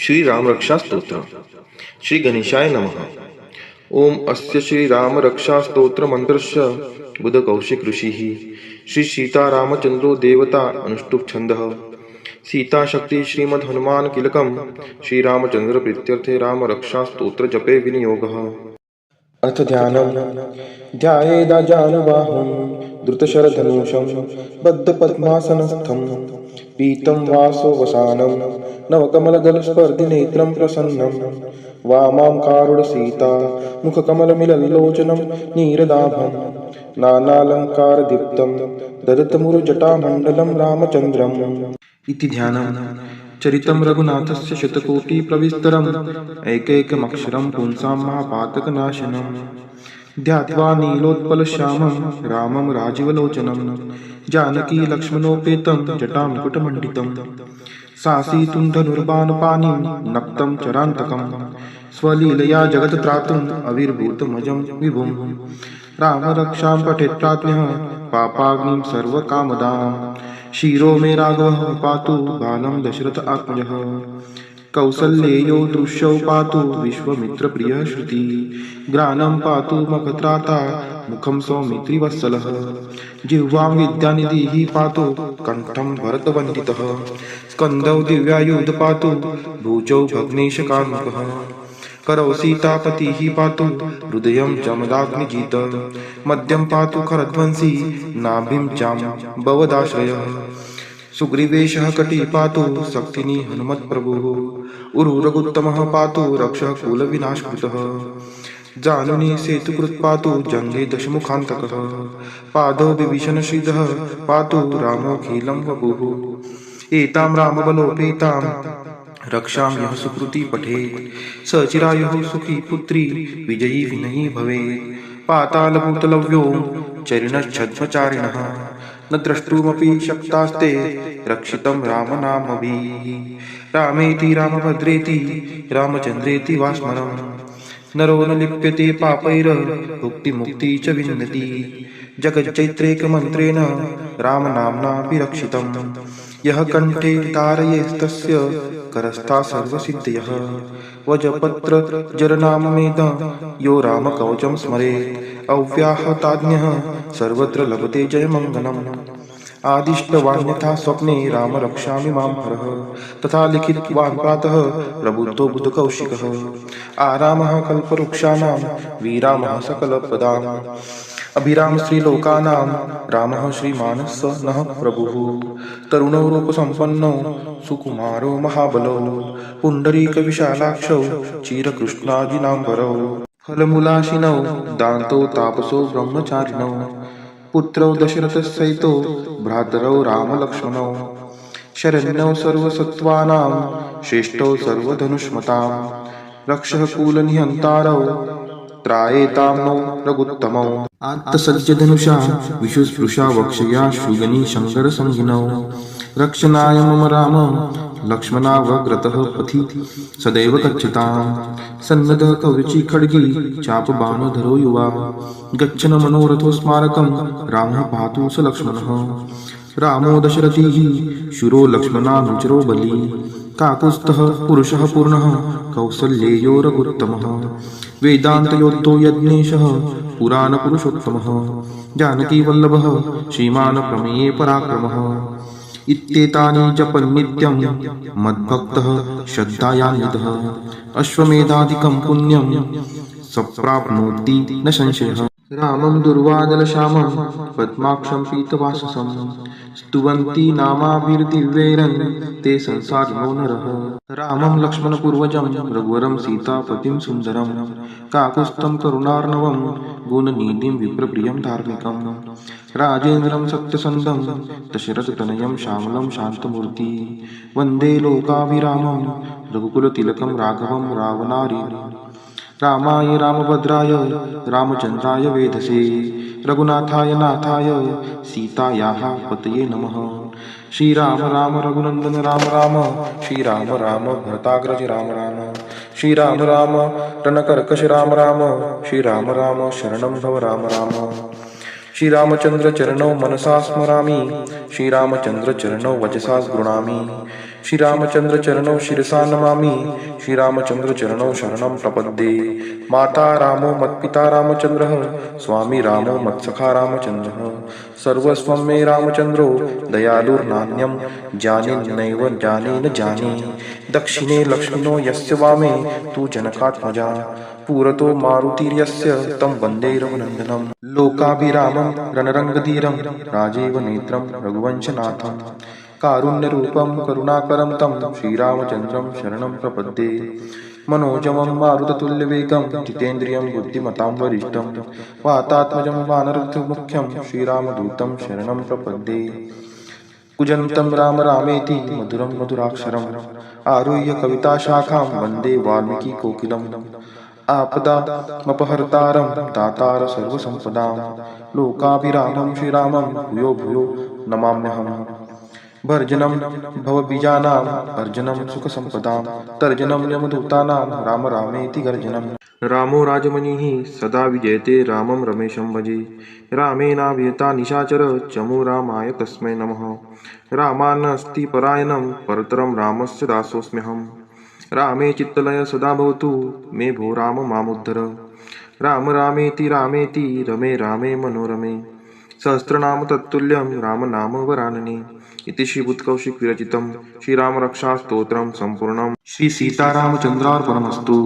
श्री राम रक्षा स्तोत्र। श्री गणेशाय नमः। ओम अस्य श्री राम रक्षा स्तोत्र मंत्रस्य बुध कौशिक ऋषिः श्री सीतारामचंद्रो देवता अनुष्टुप छंदः। सीता शक्ति श्रीमद् हनुमान कीलकम श्री रामचंद्र प्रीत्यर्थे राम रक्षा स्तोत्र जपे विनियोगः। अथ ध्यानम्। ध्यायेदाजानुबाहुं द्रुतशरधनुषं बद्धपद्मासनस्थं पीतं वासो वसानं नवकमलदलस्पर्धिनेत्रं प्रसन्नं वामां कारुणसीता मुखकमलमिलल्लोचनं नीरदाभं नानालङ्कारदीप्तं ददतमुरुजटामण्डलं रामचन्द्रम् इति ध्यानम्। चरितं रघुनाथस्य शतकोटिप्रविस्तरम् एकैकमक्षरं पुंसां महापातकनाशनम् ध्यात्वा नीलोत्पलश्यामं रामं राजीवलोचनं जानकी लक्ष्मणोपेतं जटामुकुटमण्डितं सासीतुण्डनुर्बाणपाणिं नक्तं चरान्तकं स्वलीलया जगत्त्रातुम् अविर्भूतमजं विभुं रामरक्षां पठेत् प्राज्ञः पापाग्निं सर्वकामदां शिरो मे राघवः पातु बालं दशरथ आत्मजः कौसल्येयो दृश्यौ पातु विश्वमित्रप्रियः श्रुति ग्रानं पातु मखत्राता मुखं सौमित्रिवत्सलः जिह्वां विद्यानिधिः पातु कण्ठं भरतवन्दितः स्कन्धौ दिव्यायुध पातु भुजौ भग्नेशकार्मुकः करौ सीतापतिः पातु हृदयं जमदाग्निजित मध्यं पातु खरध्वंसी नाभिं जाम्बवदाश्रयः सुग्रीवेशः कटी पातु शक्तिनी हनुमत्प्रभुः उरुरगुत्तमः पातु रक्षः कुलविनाशकृतः जानुनी सेतुकृत् पातु जङ्गे दशमुखान्तकः पादौ विभीषणश्रीधः पातु रामोऽखिलं वपुः एतां रामबलोपेतां रक्षां यः सुकृती पठेत् स चिरायुः सुखी पुत्री विजयी विनयी भवेत् पातालभूतलव्यो चरिणश्छद्मचारिणः न द्रष्टुमपि शक्तास्ते रक्षितं रामनामभिः रामेति रामभद्रेति रामचन्द्रेति वा स्मरम् नरो न लिप्यते पापैर्भुक्तिमुक्ति च विन्दति जगच्चैत्रेकमन्त्रेण रामनाम्नाभिरक्षितम् यः कण्ठे धारयेस्तस्य करस्था सर्वसिद्धयः वजपत्रजरनाममेध यो रामकवचं स्मरेत् अव्याहताज्ञः सर्वत्र लभते जयमङ्गलम् आदिष्टवान्यथा स्वप्ने राम रक्षामि मां हरः तथा लिखितवान् प्रातः प्रबुद्धो बुधकौशिकः आरामः कल्पवृक्षाणां विरामः सकलप्रदाम् अभिराम श्रीलोकानां रामः श्रीमानः नः प्रभुः तरुणो रूपसम्पन्नो सुकुमारो महाबलो पुण्डरीकविशालाक्षौ चिरकृष्णाजिनाम्बरौ फलमूलाशिनौ दान्तो तापसो ब्रह्मचारिणौ पुत्रौ दशरथसहितो भ्रातरौ रामलक्ष्मणौ शरण्यौ सर्वसत्त्वानां श्रेष्ठौ सर्वधनुष्मतां रक्षः कुलनिहन्तारौ त्रायेतां नो रघुत्तमौ आत्तसज्जधनुषा विशुस्पृशा वक्षया शुगनी शङ्करसंहिनौ रक्षणाय मम राम लक्ष्मणावग्रतः पथि सदैव गच्छतां सन्नद्धः कवची खड्गी चापबाणधरो युवा गच्छन् मनोरथो स्मारकं रामः पातु स लक्ष्मणः रामो दशरथिः शूरो लक्ष्मणानुचरो बली काकुत्स्थः पुरुषः पूर्णः कौसल्येयो रघुत्तमः वेदान्तयोद्धो यज्ञेशः पुराणपुरुषोत्तमः जानकीवल्लभः श्रीमान् प्रमेये पराक्रमः इत्येतानि जपन्नित्यं मद्भक्तः श्रद्धायान्वितः अश्वमेधादिकं पुण्यं सप्राप्नोति न संशयः। रामं दुर्वादलश्यामं पद्माक्षं पीतवाससं स्तुवन्ति नामाभिर्दिव्यैरन् ते संसारिणो नरः रामं लक्ष्मणपूर्वजं रघुवरं सीतापतिं सुन्दरं काकुत्स्थं करुणार्णवं गुणनिधिं विप्रप्रियं धार्मिकं राजेन्द्रं सत्यसन्धं दशरथतनयं श्यामलं शान्तमूर्ति वन्दे लोकाभिरामं रघुकुलतिलकं राघवं रावणारिणम् रामाय रामभद्राय रामचन्द्राय वेधसे रघुनाथाय नाथाय सीतायाः पतये नमः। श्रीराम राम रघुनंदन राम राम श्रीराम राम भरताग्रज राम राम श्रीराम राम रणकर्कश राम राम श्रीराम राम शरणं भव राम राम श्रीरामचंद्र चरणौ मनसा स्मरामि श्रीरामचंद्र चरणौ वचसा गृणामि श्रीरामचंद्र चरणौ शिरसा नमामि श्रीरामचंद्र चरणौ शरणं प्रपद्ये माता रामो मत्पिता रामचंद्रः स्वामी रामो मत्सखा रामचंद्रः सर्वस्वं मे रामचंद्रो दयालुर्नान्यं जाने नैव जाने न जाने दक्षिणे लक्ष्मिनो यस्य वामे तु जनकात्मजा पुरतो मारुतिर्यस्य तं वन्दे रघुनन्दनं लोकाभिरामं रणरङ्गधीरं राजीव नेत्रं रघुवंशनाथं कारुण्यरूपं करुणाकरं तं श्रीरामचन्द्रं शरणं प्रपद्ये मनोजवं मारुततुल्यवेगं जितेन्द्रियं बुद्धिमतां वरिष्ठं वातात्मजं वानरमुख्यं श्रीरामदूतं शरणं प्रपद्ये कुजन्तं राम रामेति मधुरं मधुराक्षरम् आरुह्य कविताशाखां वन्दे वाल्मीकिकोकिलम् आपदामपहर्तारं दातार सर्वसम्पदां लोकाभिरामं श्रीरामं भूयो भूयो नमाम्यहम् भर्जनं भवबीजानाम् अर्जनं सुखसम्पदां तर्जनं यमदूतानां राम रामेति गर्जनम् रामो राजमणिः सदा विजयते रामं रमेशं भजे रामेणाभिहता निशाचर चमो रामाय तस्मै नमः रामान्नस्ति परायणं परतरं रामस्य दासोऽस्म्यहम् रामे चित्तलय सदा भवतु मे भो राम मामुद्धर राम रामेति रमे रामे मनोरमे सहस्रनाम तत्तुल्यं रामनाम वरानने इति श्रीबुद्धकौशिक विरचितं श्रीरामरक्षास्तोत्रं सम्पूर्णं श्री सीतारामचन्द्रार्पणमस्तु।